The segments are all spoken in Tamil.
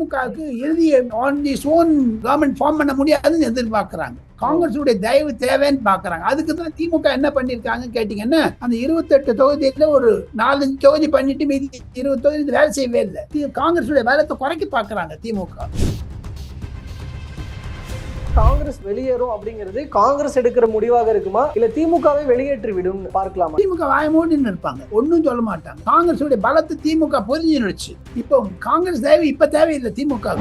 திமுகவுக்கு இறுதி on this own government form பண்ண முடியாதுன்னு எதிர்பார்க்கறாங்க. காங்கிரஸுடைய தயவு தேவைன்னு பாக்குறாங்க. அதுக்கு தான் திமுக என்ன பண்ணிருக்காங்க கேட்டீங்கன்னா, அந்த 28 தொகுதியில ஒரு 4-5 தொகுதி பண்ணிட்டு மீதி 20 தொகுதி வேலை செய்யவே இல்லை. காங்கிரஸுடைய வேலத்தை குறைக்க பாக்குறாங்க திமுக. காங்கிரஸ் வெளியேறும் அப்படிங்கிறது காங்கிரஸ் எடுக்கிற முடிவாக இருக்குமா, இல்ல திமுகவை வெளியேற்றி விடும் பார்க்கலாமா? திமுக வாயமூடின்னு இருப்பாங்க, ஒன்னும் சொல்ல மாட்டாங்க. காங்கிரஸுடைய பலத்தை திமுக புரிஞ்சிருச்சு. இப்போ காங்கிரஸ் தேவை இப்ப தேவையில்லை திமுக.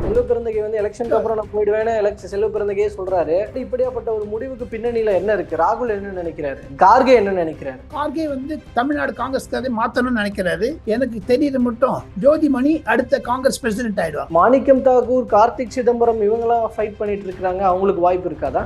செல்வ பிறந்தகை வந்து எலெக்ஷனுக்கு அப்புறம் நான் போயிடுவேன் செல்வ பிறந்தகையே சொல்றாரு. இப்படியாப்பட்ட ஒரு முடிவுக்கு பின்னணியில என்ன இருக்கு? ராகுல் என்ன நினைக்கிறாரு? கார்கே என்ன நினைக்கிறாரு? கார்கே வந்து தமிழ்நாடு காங்கிரஸ் கதை மாத்தணும்னு நினைக்கிறாரு. எனக்கு தெரியுது மட்டும் ஜோதிமணி அடுத்த காங்கிரஸ் பிரசிடென்ட் ஆயிடுவாங்க. மாணிக்கம் தாக்கூர், கார்த்திக் சிதம்பரம் இவங்கெல்லாம் ஃபைட் பண்ணிட்டு இருக்காங்க. அவங்களுக்கு வாய்ப்பு இருக்காதா?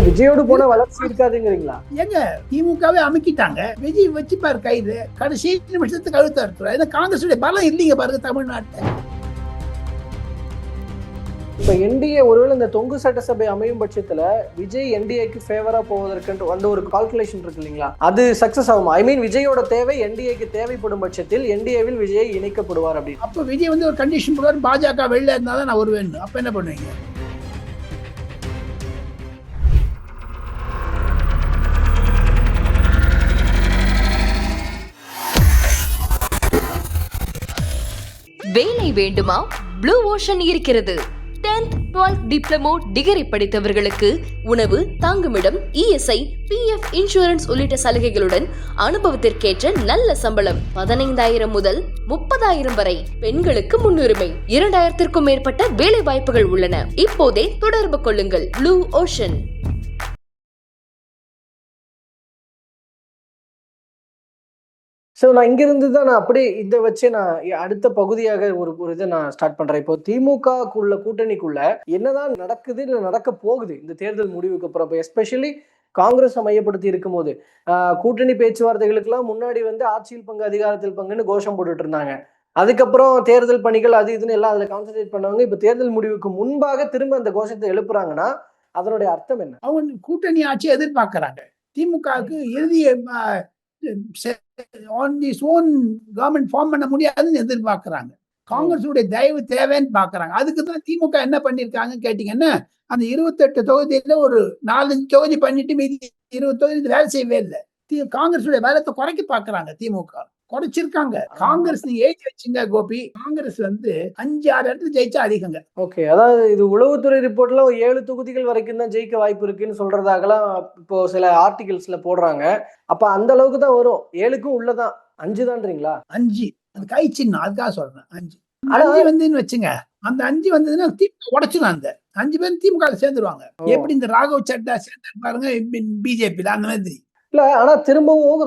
விஜயோடு போன வளர்ச்சி இருக்காதுங்கிறீங்களா? எங்க திமுகவே அமுக்கிட்டாங்க. விஜய் வச்சுப்பாரு கைது, கடைசி நிமிஷத்துக்கு கழுத்து அறுத்துறாரு. ஏன்னா காங்கிரஸுடைய பலம் இல்லைங்க பாருங்க தமிழ்நாட்டில். இப்ப என்டிஏ ஒருவேளை இந்த தொங்கு சட்டசபை அமையும் பட்சத்துல விஜய் என்டிஏக்கு ஃபேவரா போவதற்கு அந்த ஒரு கால்குலேஷன் இருக்கு இல்லைங்களா, அது சக்சஸ் ஆகும். ஐ மீன் விஜயோட தேவை என்டிஏக்கு தேவைப்படும் பட்சத்தில் என்டிஏவில் விஜய் இணைக்கப்படுவார் அப்படின்னு. அப்ப விஜய் வந்து ஒரு கண்டிஷன் போடுவார், பாஜக வெளில இருந்தாதான் நான் வருவேன். அப்ப என்ன பண்ணுவீங்க? வேலை வேண்டுமா? ப்ளூ ஓஷன் இருக்கிறது. 10th 12th டிப்ளமோ டிகிரி படித்தவர்களுக்கு உணவு, தங்குமிடம், இஎஸ்ஐ, பிஎஃப், இன்சூரன்ஸ் உள்ளிட்ட சலுகைகளுடன் அனுபவத்திற்கேற்ற நல்ல சம்பளம் 15,000 முதல் 30,000 வரை. பெண்களுக்கு முன்னுரிமை. 2,000க்கும் மேற்பட்ட வேலை வாய்ப்புகள் உள்ளன. இப்போதே தொடர்பு கொள்ளுங்கள். Blue ocean. ஸோ நான் இங்கிருந்து தான் நான் அப்படியே இதை வச்சு நான் அடுத்த பகுதியாக ஒரு இதை நான் ஸ்டார்ட் பண்றேன். இப்போ திமுகக்குள்ள கூட்டணிக்குள்ள என்னதான் நடக்குது இல்லை நடக்க போகுது இந்த தேர்தல் முடிவுக்கு அப்புறம்? இப்போ எஸ்பெஷலி காங்கிரஸ் மையப்படுத்தி இருக்கும்போது கூட்டணி பேச்சுவார்த்தைகளுக்கெல்லாம் முன்னாடி வந்து ஆட்சியில் பங்கு அதிகாரத்தில் பங்குன்னு கோஷம் போட்டுட்டு இருந்தாங்க. அதுக்கப்புறம் தேர்தல் பணிகள் அது இதுன்னு எல்லாம் அதில் கான்சென்ட்ரேட் பண்ணவங்க இப்போ தேர்தல் முடிவுக்கு முன்பாக திரும்ப அந்த கோஷத்தை எழுப்புறாங்கன்னா அதனுடைய அர்த்தம் என்ன? அவங்க கூட்டணி ஆட்சி எதிர்பார்க்கறாங்க. திமுகவுக்கு இறுதி on this own government form பண்ண முடியாதுன்னு எதிர்பார்க்கறாங்க. காங்கிரஸுடைய தயவு தேவைன்னு பாக்குறாங்க. அதுக்கு தான் திமுக என்ன பண்ணிருக்காங்க கேட்டீங்கன்னா, அந்த 28 தொகுதியில ஒரு 4-5 தொகுதி பண்ணிட்டு மீதி 20 தொகுதி வேலை செய்யவே இல்லை. காங்கிரஸுடைய வேலத்தை குறைக்க பாக்குறாங்க திமுக. குறைச்சிருக்காங்க. காங்கிரஸ் நீங்க ஏற்றி வச்சுங்க கோபி, காங்கிரஸ் வந்து 5-6 இடத்துல ஜெயிச்சா அதிகங்க. ஓகே, அதாவது இது உளவுத்துறை ரிப்போர்ட்ல 7 தொகுதிகள் வரைக்கும் தான் ஜெயிக்க வாய்ப்பு இருக்குன்னு சொல்றதாகலாம் இப்போ சில ஆர்டிகல்ஸ்ல போடுறாங்க. அப்ப அந்த அளவுக்கு தான் வரும். 7க்கும் உள்ளதான் 5 தான்றீங்களா? 5 அது கை சின்னம், அதுக்காக சொல்றேன். 5 வந்துன்னு வச்சுங்க. அந்த 5 வந்ததுன்னா திமுக உடைச்சிடும். அந்த 5 பேரும் திமுக சேர்ந்துருவாங்க. எப்படி இந்த ராகவ் சட்டா சேர்ந்து பாருங்க பிஜேபி அந்த மாதிரி. இல்ல, ஆனா திரும்பவும்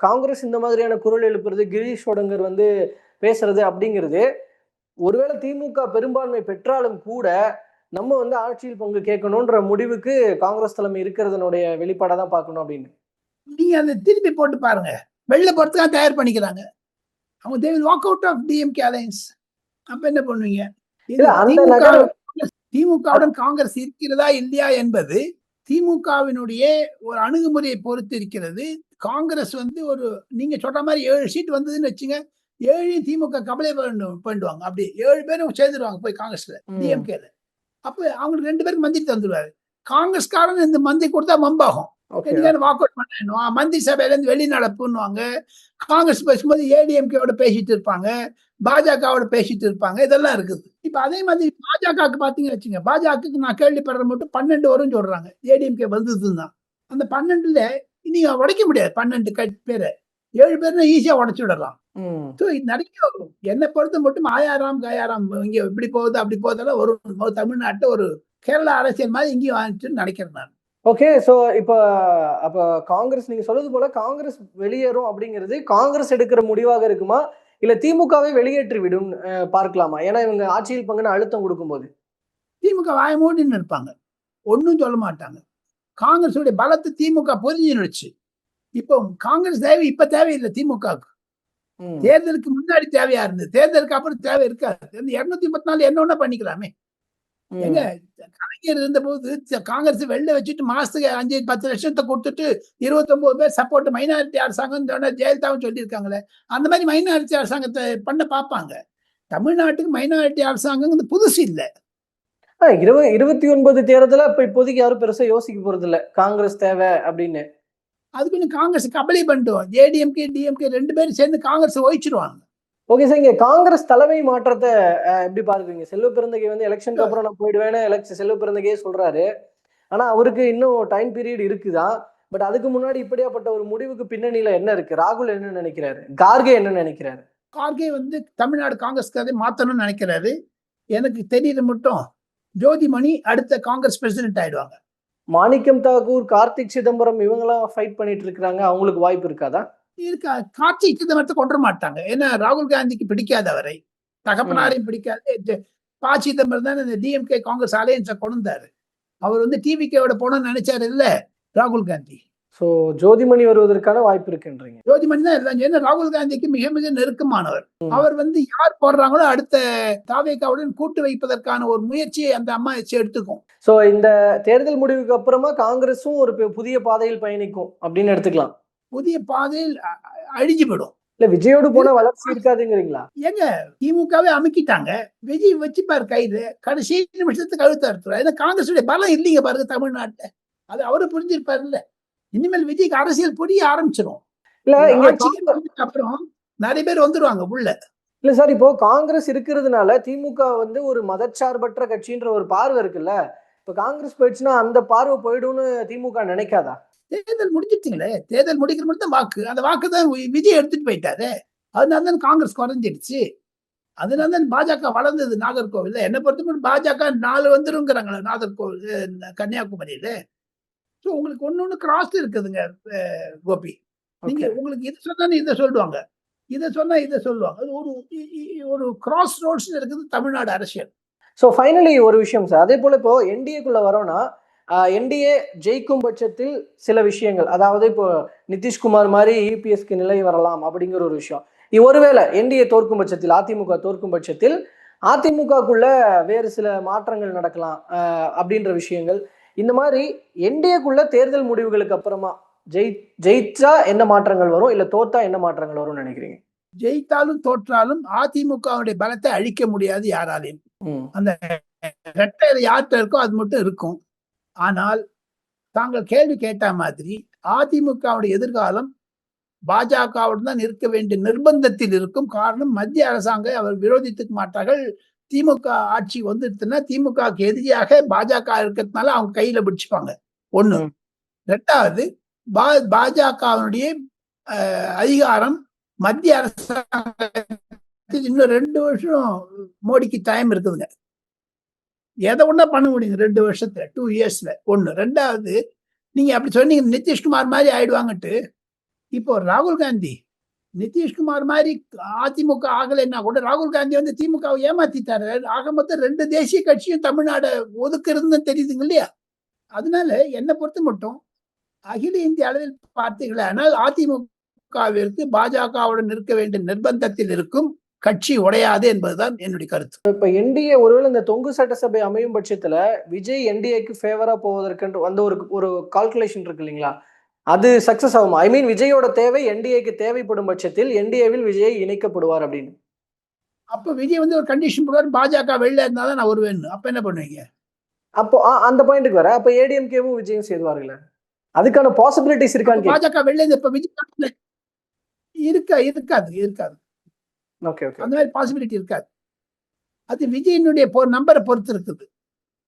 காங்கிரஸ் இந்த மாதிரியான குரல் எழுப்புறது, கிரீஷ் ஷோடங்கர் வந்து பேசுறது அப்படிங்கிறது, ஒருவேளை திமுக பெரும்பான்மை பெற்றாலும் கூட நம்ம வந்து ஆட்சியில் பங்கு கேட்கணும்ன்ற முடிவுக்கு காங்கிரஸ் தலைமை இருக்கிறதனுடைய வெளிப்பாடா தான் பார்க்கணும் அப்படின்னு. நீங்க அதை திருப்பி போட்டு பாருங்க. வெளில போறதுக்காக தயார் பண்ணிக்கிறாங்க அவங்க. they will walk out of DMK alliance. அப்ப என்ன பண்ணுவீங்க? திமுகவுடன் காங்கிரஸ் இருக்கிறதா இல்லையா என்பது திமுகவினுடைய ஒரு அணுகுமுறையை பொறுத்து இருக்கிறது. காங்கிரஸ் வந்து ஒரு நீங்க சொல்ற மாதிரி 7 சீட் வந்ததுன்னு வச்சுங்க, 7 திமுக கவலை பண்ணுவாங்க. அப்படி 7 பேரும் சேர்ந்துருவாங்க போய் காங்கிரஸ்ல, டிஎம்கேல. அப்ப அவங்களுக்கு 2 பேருக்கு மந்திரி தந்துருவாரு. காங்கிரஸ்காரன் இந்த மந்திரி கொடுத்தா மம்பாகும். வாக் அவுட் பண்ணணும். மந்திரி சபையில இருந்து வெளிநடப்புன்னுவாங்க. காங்கிரஸ் பேசும்போது ஏடிஎம்கேவோட பேசிட்டு இருப்பாங்க, பாஜகவோட பேசிட்டு இருப்பாங்க. இதெல்லாம் இருக்குது. இப்ப அதே மாதிரி பாஜகவுக்கு பாத்தீங்கன்னு வச்சுங்க, பாஜகவுக்கு நான் கேள்விப்படுற மட்டும் 12 வரும் சொல்றாங்க. ஏடிஎம்கே வந்ததுதான். அந்த 12ல நீங்க உடைக்க முடியாது. 12 பேரை 7 பேர்னா ஈஸியா உடைச்சு விடலாம். நடக்கும். என்னை பொறுத்த மட்டும் ஆயாராம் கயாராம் இங்க இப்படி போகுது அப்படி போகுதெல்லாம் ஒரு தமிழ்நாட்டுல ஒரு கேரளா அரசியல் மாதிரி இங்கேயும் வாங்கிச்சுன்னு நினைக்கிறேன் நான். ஓகே, ஸோ இப்போ அப்போ காங்கிரஸ் நீங்க சொல்றது போல காங்கிரஸ் வெளியேறும் அப்படிங்கிறது காங்கிரஸ் எடுக்கிற முடிவாக இருக்குமா, இல்ல திமுகவை வெளியேற்றி விடும் பார்க்கலாமா? ஏன்னா இவங்க ஆட்சியில் பங்குன்னு அழுத்தம் கொடுக்கும்போது திமுக வாயமூடின்னு இருப்பாங்க, ஒன்னும் சொல்ல மாட்டாங்க. காங்கிரஸுடைய பலத்தை திமுக புரிஞ்சிருச்சு. இப்போ காங்கிரஸ் தேவை இப்ப தேவையில்லை திமுகவுக்கு. தேர்தலுக்கு முன்னாடி தேவையா இருந்தது, தேர்தலுக்கு அப்புறம் தேவை இருக்காது. 234 என்ன ஒண்ணா பண்ணிக்கலாமே. எங்க கலைஞர் இருந்தபோது காங்கிரஸ் வெளில வச்சுட்டு மாசத்துக்கு 5-10 லட்சத்தை கொடுத்துட்டு 29 பேர் சப்போர்ட் மைனாரிட்டி அரசாங்கம் ஜெயலலிதாவும் சொல்லியிருக்காங்களே. அந்த மாதிரி மைனாரிட்டி அரசாங்கத்தை பண்ண பார்ப்பாங்க. தமிழ்நாட்டுக்கு மைனாரிட்டி அரசாங்கம் புதுசு இல்ல. 29 தேர்தல இப்ப இப்போதைக்கு யாரும் பெருசா யோசிக்க போறது இல்ல காங்கிரஸ் தேவை அப்படின்னு. அதுக்கு இன்னும் காங்கிரஸ் கபலி பண்ணிடுவோம். ஏடிஎம்கே டிஎம்கே 2 பேரும் சேர்ந்து காங்கிரஸ் ஒழிச்சிருவாங்க. ஓகே சார், இங்க காங்கிரஸ் தலைமை மாற்றத்தை எப்படி பாக்குறீங்க? செல்வ பெருந்தகை வந்து எலெக்ஷனுக்கு அப்புறம் நான் போயிடுவேன்னு செல்வ பெருந்தகையே சொல்றாரு. ஆனா அவருக்கு இன்னும் டைம் பீரியட் இருக்குதான். பட் அதுக்கு முன்னாடி இப்படியாப்பட்ட ஒரு முடிவுக்கு பின்னணியில என்ன இருக்கு? ராகுல் என்ன நினைக்கிறாரு? கார்கே என்ன நினைக்கிறாரு? கார்கே வந்து தமிழ்நாடு காங்கிரஸ்காரரை மாத்தணும்னு நினைக்கிறாரு. எனக்கு தெரியல மட்டும் ஜோதிமணி அடுத்த காங்கிரஸ் பிரசிடென்ட் ஆயிடுவாங்க. மாணிக்கம் தாக்கூர், கார்த்திக் சிதம்பரம் இவங்கெல்லாம் ஃபைட் பண்ணிட்டு இருக்காங்க. அவங்களுக்கு வாய்ப்பு இருக்காதா? இருக்கா. கார்த்திக் சிதம்பரத்தை கொண்டு வர மாட்டாங்க. ஏன்னா ராகுல் காந்திக்கு பிடிக்காத அவரை, தகப்பனாரையும் பிடிக்காது. ப. சிதம்பரம் தான் இந்த டிஎம்கே காங்கிரஸ் அலையன்ஸை கொண்டாரு. அவர் வந்து டிவிகேவோட போனோம்னு நினைச்சாரு இல்ல ராகுல் காந்தி. சோ ஜோதிமணி வருவதற்கான வாய்ப்பு இருக்குன்றீங்க? ஜோதிமணி தான் எல்லாம். ஏன்னா ராகுல் காந்திக்கு மிக மிக நெருக்கமானவர். அவர் வந்து யார் போடுறாங்களோ அடுத்த தாவேகாவுடன் கூட்டு வைப்பதற்கான ஒரு முயற்சியை அந்த அம்மா எடுத்துக்கும். சோ இந்த தேர்தல் முடிவுக்கு அப்புறமா காங்கிரஸும் ஒரு புதிய பாதையில் பயணிக்கும் அப்படின்னு எடுத்துக்கலாம். புதிய பாதையில் அழிஞ்சு விடும். இல்ல விஜயோடு போன வளர்ச்சி இருக்காதுங்கிறீங்களா? ஏங்க திமுகவே அமுக்கிட்டாங்க. விஜய் வச்சுப்பாரு கைது, கடைசி நிமிஷத்துக்கு கழுத்து அறுத்துறாரு. ஏன்னா காங்கிரஸுடைய பலம் இல்லைங்க பாருங்க தமிழ்நாட்டுல. அது அவரு புரிஞ்சிருப்பாரு இல்ல. இனிமேல் விஜய்க்கு அரசியல் புரிய ஆரம்பிச்சிடும். இல்ல இங்க அப்புறம் நிறைய பேர் வந்துருவாங்க உள்ள. இல்ல சார், இப்போ காங்கிரஸ் இருக்கிறதுனால திமுக வந்து ஒரு மதச்சார்பற்ற கட்சின்ற ஒரு பார்வை இருக்குல்ல. இப்ப காங்கிரஸ் போயிடுச்சுன்னா அந்த பார்வை போயிடும்னு திமுக நினைக்காதா? தேர்தல் முடிஞ்சிருச்சுங்களே. தேர்தல் முடிக்கிற மட்டும் தான் வாக்கு. அந்த வாக்கு தான் விஜய் எடுத்துட்டு போயிட்டாரு. அதனால தான் காங்கிரஸ் குறைஞ்சிடுச்சு. அதனால தான் பாஜக வளர்ந்தது நாகர்கோவில். என்ன பொறுத்த மட்டும் பாஜக 4 வந்துருங்கிறாங்களே நாகர்கோவில் கன்னியாகுமரியில. ஸோ உங்களுக்கு ஒண்ணு கிராஸ் இருக்குதுங்க கோபி. நீங்க உங்களுக்கு இது சொன்னா இதை சொல்லுவாங்க, இதை சொன்னா இதை சொல்லுவாங்க. அது ஒரு கிராஸ் ரோட்ஸ் இருக்குது தமிழ்நாடு அரசியல். ஸோ ஃபைனலி ஒரு விஷயம் சார், அதே போல இப்போ என்டிஏக்குள்ள வரோம்னா என்டிஏ ஜெயிக்கும் பட்சத்தில் சில விஷயங்கள், அதாவது இப்போ நிதிஷ்குமார் மாதிரி இபிஎஸ்க்கு நிலை வரலாம் அப்படிங்கிற ஒரு விஷயம். ஒருவேளை என்டிஏ தோற்கும் பட்சத்தில், அதிமுக தோற்கும் பட்சத்தில் அதிமுகக்குள்ள வேறு சில மாற்றங்கள் நடக்கலாம் அப்படின்ற விஷயங்கள். இந்த மாதிரி என்டிஏக்குள்ள தேர்தல் முடிவுகளுக்கு அப்புறமா ஜெயிச்சா என்ன மாற்றங்கள் வரும், இல்ல தோத்தா என்ன மாற்றங்கள் வரும்னு நினைக்கிறீங்க? ஜெயித்தாலும் தோற்றாலும் அதிமுகவுடைய பலத்தை அழிக்க முடியாது யாராலையும். அந்த ரெட்டை யார்கிட்ட இருக்கோ அது மட்டும் இருக்கும். ஆனால் தாங்கள் கேள்வி கேட்ட மாதிரி அதிமுகவுடைய எதிர்காலம் பாஜகவுடன் தான் இருக்க வேண்டிய நிர்பந்தத்தில் இருக்கும். காரணம் மத்திய அரசாங்கம் அவர் விரோதித்துக்க மாட்டார்கள். திமுக ஆட்சி வந்துருச்சுன்னா திமுகவுக்கு எதிரியாக பாஜக இருக்கிறதுனால அவங்க கையில பிடிச்சுப்பாங்க. ஒண்ணு. ரெண்டாவது, பாஜகவுடைய அதிகாரம் மத்திய அரசாங்கத்தில் இன்னும் 2 வருஷம் மோடிக்கு டைம் இருக்குதுங்க. எதை ஒண்ணா பண்ண முடியுங்க 2 வருஷத்துல, 2 இயர்ஸ்ல. ஒண்ணு. ரெண்டாவது, நீங்க அப்படி சொன்னீங்க நிதிஷ்குமார் மாதிரி ஆயிடுவாங்கட்டு. இப்போ ராகுல் காந்தி நிதிஷ்குமார் மாதிரி அதிமுக ஆகலைன்னா கூட ராகுல் காந்தி வந்து திமுகவை ஏமாத்திட்டாரு. ஆக மொத்தம் 2 தேசிய கட்சியும் தமிழ்நாடு ஒதுக்குறதுன்னு தெரியுதுங்க இல்லையா? அதனால என்னை பொறுத்த மட்டும் அகில இந்திய அளவில் பார்த்தீங்களா, ஆனால் அதிமுகவிற்கு பாஜகவுடன் இருக்க வேண்டிய நிர்பந்தத்தில் இருக்கும். கட்சி உடையாது என்பதுதான் என்னுடைய கருத்து. இப்ப என்டிஏ ஒருவேளை இந்த தொங்கு சட்டசபை அமையும் பட்சத்துல விஜய் என்டிஏக்கு ஃபேவரா போவதற்கு அந்த ஒரு கால்குலேஷன் இருக்கு இல்லைங்களா, அது சக்சஸ் ஆகுமா? ஐ மீன் விஜயோட தேவை என்டிஏக்கு தேவைப்படும் பட்சத்தில் என்டிஏவில் விஜய் இணைக்கப்படுவார் அப்படின்னு. அப்ப விஜய் வந்து ஒரு கண்டிஷன் போடுவார், பாஜக வெளில இருந்தாதான் நான் வருவேன். அப்ப என்ன பண்ணுவீங்க? அப்போ அந்த பாயிண்ட்டுக்கு வர, அப்ப ஏடிஎம்கேவும் விஜயும் சேருவார்கள? அதுக்கான பாசிபிலிட்டிஸ் இருக்கான்னு. பாஜக வெளில இருந்து இப்ப விஜய் இருக்காது. Okay okay. அந்த மாதிரி பாசிபிலிட்டி இருக்காது. அது விஜயனுடைய நம்பரை பொறுத்து இருக்குது.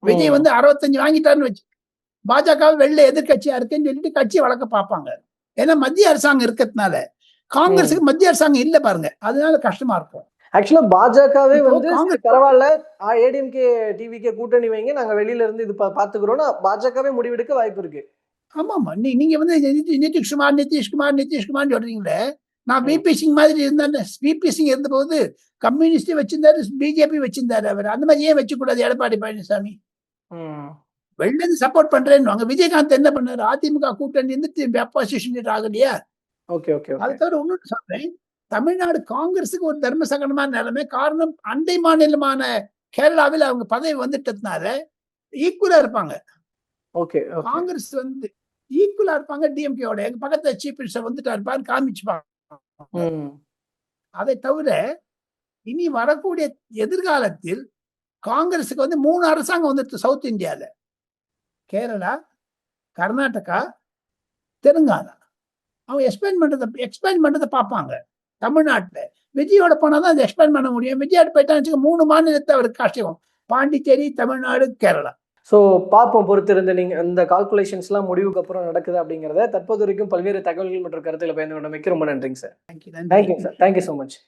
விஜய் வந்து 65 வாங்கிட்டாருன்னு வச்சு பாஜக வெளில எதிர்கட்சியா இருக்குன்னு சொல்லிட்டு கட்சியை வளர்க்க பார்ப்பாங்க. ஏன்னா மத்திய அரசாங்கம் இருக்கிறதுனால. காங்கிரஸுக்கு மத்திய அரசாங்கம் இல்ல பாருங்க, அதனால கஷ்டமா இருக்கும். ஆக்சுவலா பாஜகவே வந்து பரவாயில்ல, ஏடிஎம்கே டிவிகே கூட்டணி வைங்க, நாங்க வெளியில இருந்து இது பாத்துக்கிறோம்னா பாஜகவே முடிவெடுக்க வாய்ப்பு இருக்கு. ஆமாமா. நீங்க வந்து நிதிஷ்குமார் சொல்றீங்களே, நான் விபி சிங் மாதிரி இருந்தேன். விபி சிங் இருந்த போது கம்யூனிஸ்ட் வச்சிருந்தாரு, பிஜேபி வச்சிருந்தாரு. அவர் அந்த மாதிரி ஏன் வச்சுக்கூடாது எடப்பாடி பழனிசாமி? வெளில இருந்து சப்போர்ட் பண்றேன்னு விஜயகாந்த் என்ன பண்ணாரு? அதிமுக கூட்டணி இருந்து அப்போசிஷன் ஆகலையா? அது தவிர ஒண்ணு சொல்றேன், தமிழ்நாடு காங்கிரஸுக்கு ஒரு தர்ம சங்கடமான நிலைமை. காரணம் அண்டை மாநிலமான கேரளாவில் அவங்க பதவி வந்துட்டதுனால ஈக்குவலா இருப்பாங்க. Okay, okay. காங்கிரஸ் வந்து ஈக்குவலா இருப்பாங்க டிஎம்கேவோட. எங்க பக்கத்துல சீஃப் மினிஸ்டர் வந்துட்டாருப்பான்னு காமிச்சுப்பாங்க. ம். அதை தவிர இனி வரக்கூடிய எதிர்காலத்தில் காங்கிரஸுக்கு வந்து 3 அரசாங்கம் வந்துட்டு சவுத் இந்தியால. கேரளா, கர்நாடகா, தெலுங்கானா. அவங்க எக்ஸ்பேண்ட் பண்றத பார்ப்பாங்க. தமிழ்நாட்டுல விஜயோட போனாதான் அதை எக்ஸ்பேண்ட் பண்ண முடியும். விஜயோட போயிட்டான்னு 3 மாநிலத்தை அவருக்கு கஷ்டம். பாண்டிச்சேரி, தமிழ்நாடு, கேரளா. ஸோ பார்ப்போம் பொறுத்திருந்து நீங்க இந்த கால்குலேஷன்ஸ்லாம் முடிவுக்கு அப்புறம் நடக்குது அப்படிங்கிறத தற்போது வரைக்கும் பல்வேறு தகவல்கள் மற்றும் கருத்துக்களை பயந்து கொண்டமைக்கு ரொம்ப நன்றிங்க sir. Thank you. Thank you sir. Thank you so much.